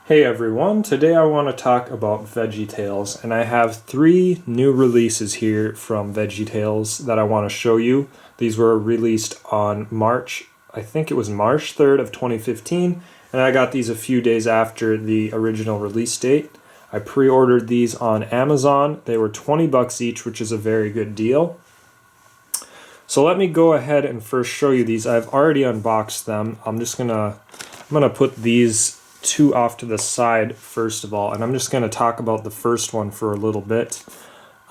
Hey everyone, today I want to talk about Veggie Tales, and I have 3 new releases here from Veggie Tales that I want to show you. These were released on I think it was March 3rd of 2015, and I got these a few days after the original release date. I pre-ordered these on Amazon. They were 20 bucks each, which is a very good deal. So let me go ahead and first show you these. I've already unboxed them. I'm gonna put these 2 off to the side first of all, and I'm just going to talk about the first one for a little bit.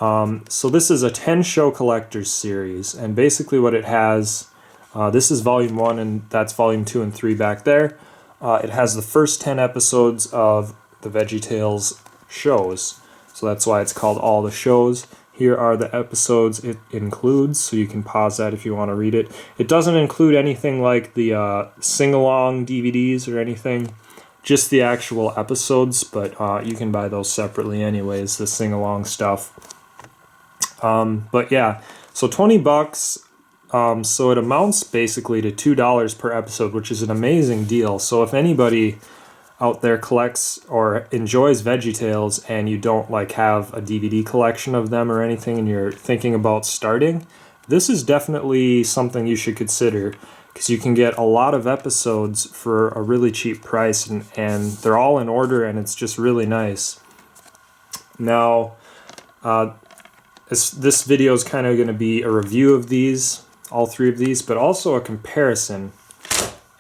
So this is a 10 show collector's series, and basically what it has, this is volume 1 and that's volume 2 and 3 back there. It has the first 10 episodes of the Veggie Tales shows, so that's why it's called All the Shows. Here are the episodes it includes, so you can pause that if you want to read it. It doesn't include anything like the sing-along DVDs or anything. Just the actual episodes, but you can buy those separately anyways, the sing-along stuff. But yeah, so 20 bucks, so it amounts basically to $2 per episode, which is an amazing deal. So if anybody out there collects or enjoys Veggie Tales and you don't have a DVD collection of them or anything and you're thinking about starting, this is definitely something you should consider, because you can get a lot of episodes for a really cheap price, and they're all in order, and it's just really nice. Now, this video is kind of going to be a review of these, all 3 of these, but also a comparison.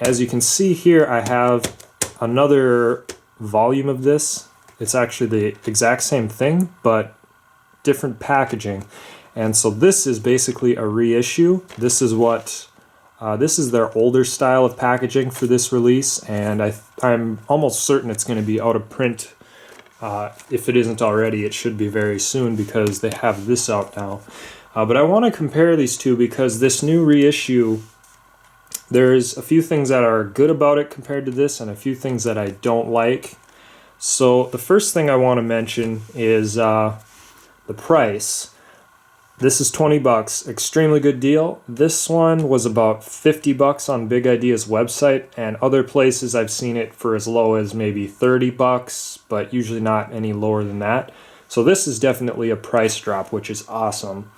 As you can see here, I have another volume of this. It's actually the exact same thing, but different packaging. And so this is basically a reissue. This is their older style of packaging for this release, and I'm almost certain it's going to be out of print. If it isn't already, it should be very soon because they have this out now. But I want to compare these two because this new reissue, there's a few things that are good about it compared to this and a few things that I don't like. So the first thing I want to mention is the price. This is 20 bucks, extremely good deal. This one was about 50 bucks on Big Idea's website, and other places I've seen it for as low as maybe 30 bucks, but usually not any lower than that. So this is definitely a price drop, which is awesome.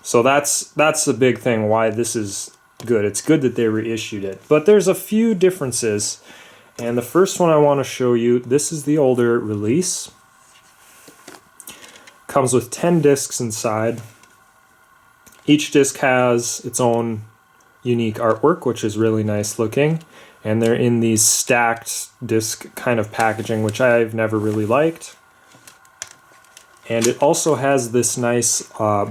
So that's the big thing why this is good. It's good that they reissued it. But there's a few differences, and the first one I want to show you, this is the older release. Comes with 10 discs inside. Each disc has its own unique artwork, which is really nice looking, and they're in these stacked disc kind of packaging, which I've never really liked. And it also has this nice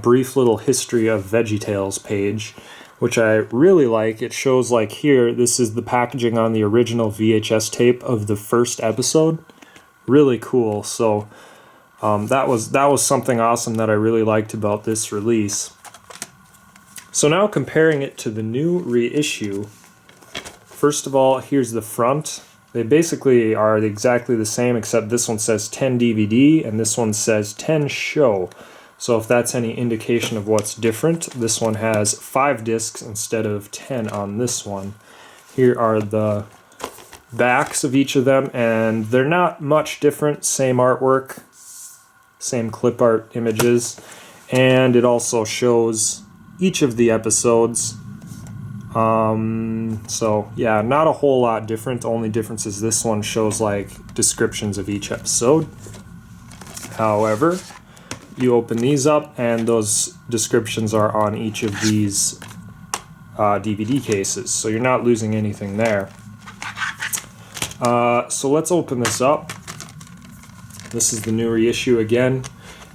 brief little history of Veggie Tales page, which I really like. It shows, like here, this is the packaging on the original VHS tape of the first episode. Really cool. So that was something awesome that I really liked about this release. So now comparing it to the new reissue, first of all, here's the front. They basically are exactly the same, except this one says 10 DVD and this one says 10 show. So if that's any indication of what's different, this one has 5 discs instead of 10 on this one. Here are the backs of each of them, and they're not much different, same artwork, same clip art images, and it also shows each of the episodes. So yeah, not a whole lot different. The only difference is this one shows descriptions of each episode. However, you open these up and those descriptions are on each of these DVD cases, so you're not losing anything there. So let's open this up. This is the new reissue again,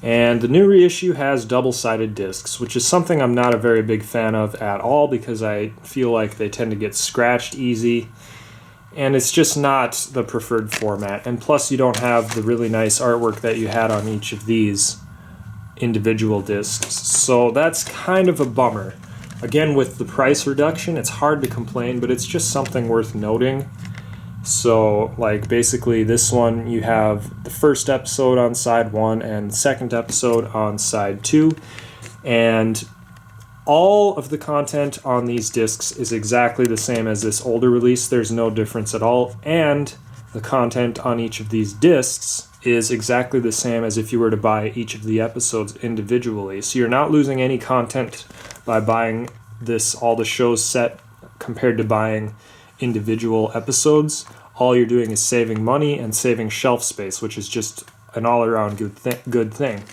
and the new reissue has double-sided discs, which is something I'm not a very big fan of at all because I feel like they tend to get scratched easy, and it's just not the preferred format. And plus you don't have the really nice artwork that you had on each of these individual discs, so that's kind of a bummer. Again, with the price reduction, it's hard to complain, but it's just something worth noting. So, basically this one, you have the first episode on side 1 and the second episode on side 2. And All of the content on these discs is exactly the same as this older release. There's no difference at all. And the content on each of these discs is exactly the same as if you were to buy each of the episodes individually. So you're not losing any content by buying this all the shows set compared to buying individual episodes. All you're doing is saving money and saving shelf space, which is just an all-around good thing.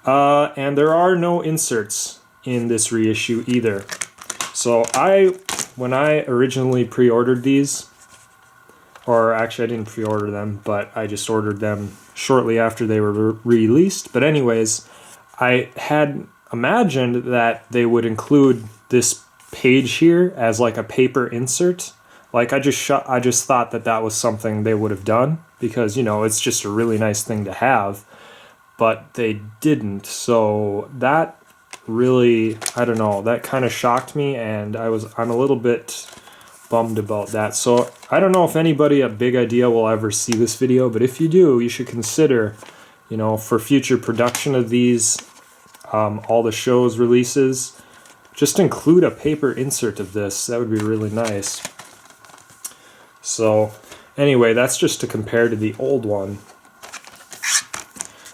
And there are no inserts in this reissue either. So when I originally pre-ordered these, or actually I didn't pre-order them, but I just ordered them shortly after they were released. But anyways, I had imagined that they would include this page here as like a paper insert. Like I just thought that was something they would have done because, you know, it's just a really nice thing to have. But they didn't. So that really, I don't know, that kind of shocked me, and I'm a little bit bummed about that. So I don't know if anybody at Big Idea will ever see this video, but if you do, you should consider, you know, for future production of these, all the shows releases, just include a paper insert of this. That would be really nice. So anyway, that's just to compare to the old one.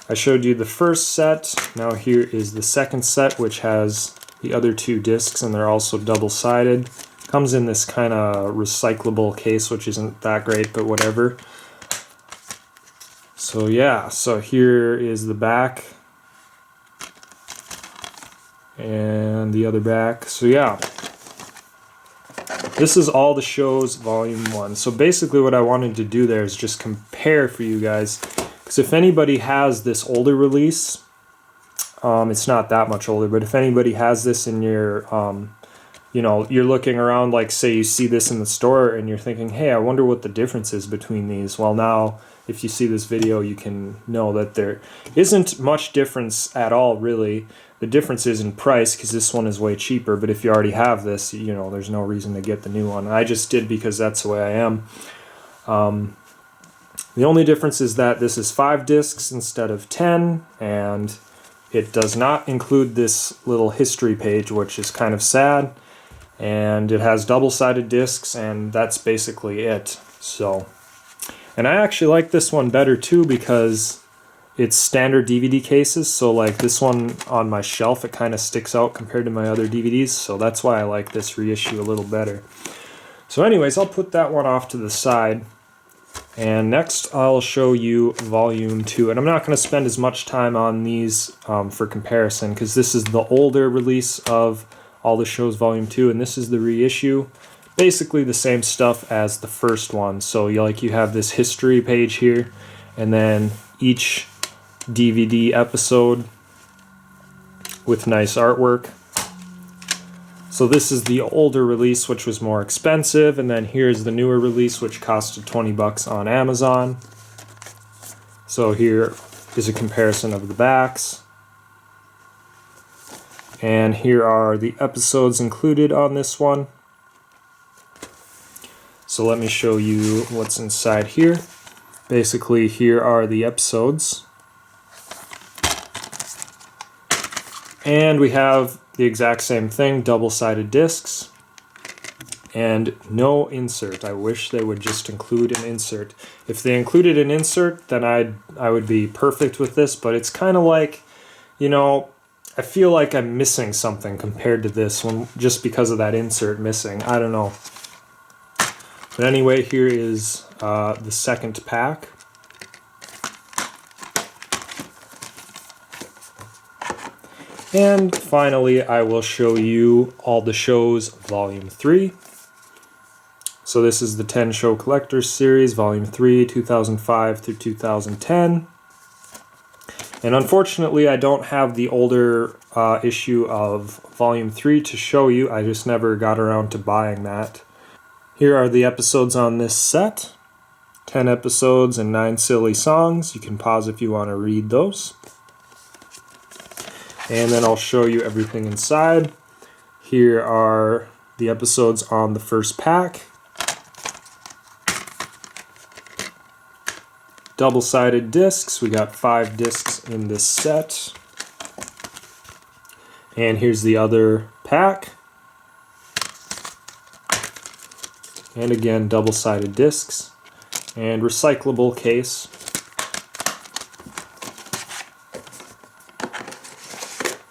I showed you the first set. Now here is the second set, which has the other two discs, and they're also double-sided. Comes in this kind of recyclable case, which isn't that great, but whatever. So yeah, so here is the back. And the other back. So yeah. This is all the shows volume 1. So basically what I wanted to do there is just compare for you guys. Because if anybody has this older release, it's not that much older, but if anybody has this in your, you know, you're looking around, like say you see this in the store and you're thinking, hey, I wonder what the difference is between these. Well, now if you see this video, you can know that there isn't much difference at all, really. The difference is in price because this one is way cheaper, but if you already have this, you know, there's no reason to get the new one. I just did because that's the way I am. The only difference is that this is 5 discs instead of 10, and it does not include this little history page, which is kind of sad. And it has double-sided discs, and that's basically it. So, and I actually like this one better too because it's standard DVD cases. So like this one on my shelf, it kind of sticks out compared to my other DVDs. So that's why I like this reissue a little better. So anyways, I'll put that one off to the side. And next I'll show you volume 2. And I'm not going to spend as much time on these for comparison because this is the older release of All the Shows volume 2, and this is the reissue. Basically the same stuff as the first one. So you have this history page here, and then each DVD episode with nice artwork. So this is the older release, which was more expensive, and then here's the newer release, which costed 20 bucks on Amazon. So here is a comparison of the backs. And here are the episodes included on this one. So let me show you what's inside here. Basically, here are the episodes. And we have the exact same thing, double-sided discs, and no insert. I wish they would just include an insert. If they included an insert, then I would be perfect with this, but it's kind of like, you know, I feel like I'm missing something compared to this one just because of that insert missing. I don't know. But anyway, here is the second pack. And finally, I will show you All the Shows Volume 3. So this is the 10 Show Collectors Series, Volume 3, 2005 through 2010. And unfortunately, I don't have the older issue of Volume 3 to show you. I just never got around to buying that. Here are the episodes on this set. 10 episodes and 9 silly songs. You can pause if you want to read those. And then I'll show you everything inside. Here are the episodes on the first pack. Double-sided discs. We got 5 discs in this set. And here's the other pack. And again, double-sided discs and recyclable case.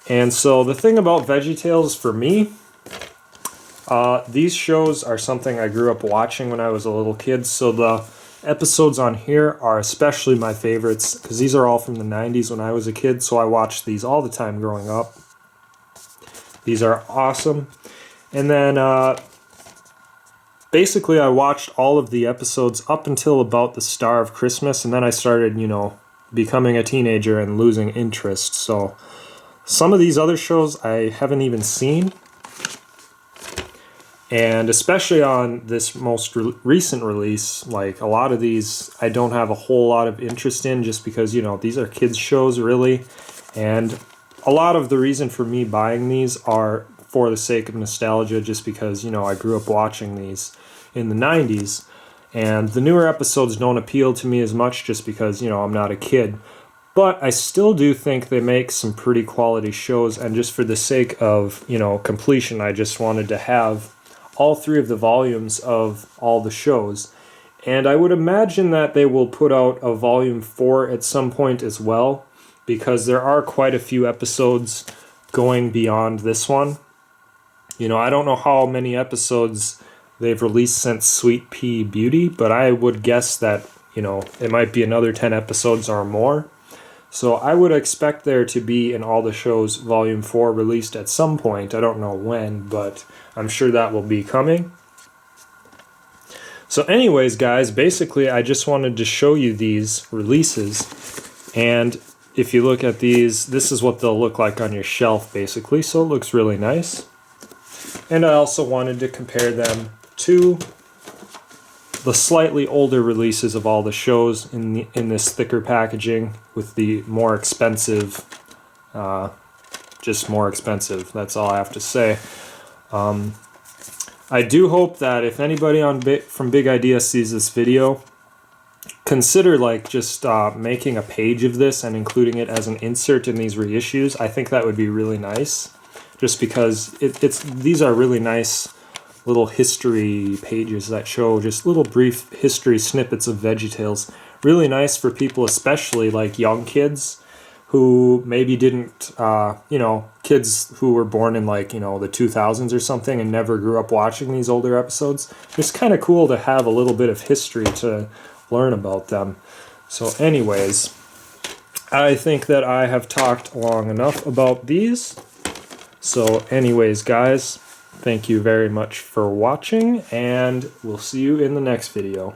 And so the thing about Veggie Tales for me, these shows are something I grew up watching when I was a little kid, so the episodes on here are especially my favorites because these are all from the 90s when I was a kid, so I watched these all the time growing up. These are awesome. And then basically I watched all of the episodes up until about the Star of Christmas, and then I started, you know, becoming a teenager and losing interest. So some of these other shows I haven't even seen. And especially on this most recent release, like a lot of these I don't have a whole lot of interest in just because, you know, these are kids shows really. And a lot of the reason for me buying these are for the sake of nostalgia, just because, you know, I grew up watching these in the 90s. And the newer episodes don't appeal to me as much just because, you know, I'm not a kid. But I still do think they make some pretty quality shows, and just for the sake of, you know, completion, I just wanted to have all 3 of the volumes of all the shows. And I would imagine that they will put out a volume 4 at some point as well, because there are quite a few episodes going beyond this one. You know, I don't know how many episodes they've released since Sweet Pea Beauty, but I would guess that, you know, it might be another 10 episodes or more. So I would expect there to be in all the shows volume 4 released at some point. I don't know when, but I'm sure that will be coming. So anyways, guys, basically I just wanted to show you these releases. And if you look at these, this is what they'll look like on your shelf, basically. So it looks really nice. And I also wanted to compare them to the slightly older releases of all the shows in this thicker packaging with the more expensive, just more expensive. That's all I have to say. I do hope that if anybody from Big Idea sees this video, consider like just making a page of this and including it as an insert in these reissues. I think that would be really nice, just because these are really nice little history pages that show just little brief history snippets of Veggie Tales. Really nice for people, especially like young kids who maybe didn't, you know, kids who were born in like, you know, the 2000s or something and never grew up watching these older episodes. It's kind of cool to have a little bit of history to learn about them. So anyways, I think that I have talked long enough about these. So anyways, guys, thank you very much for watching, and we'll see you in the next video.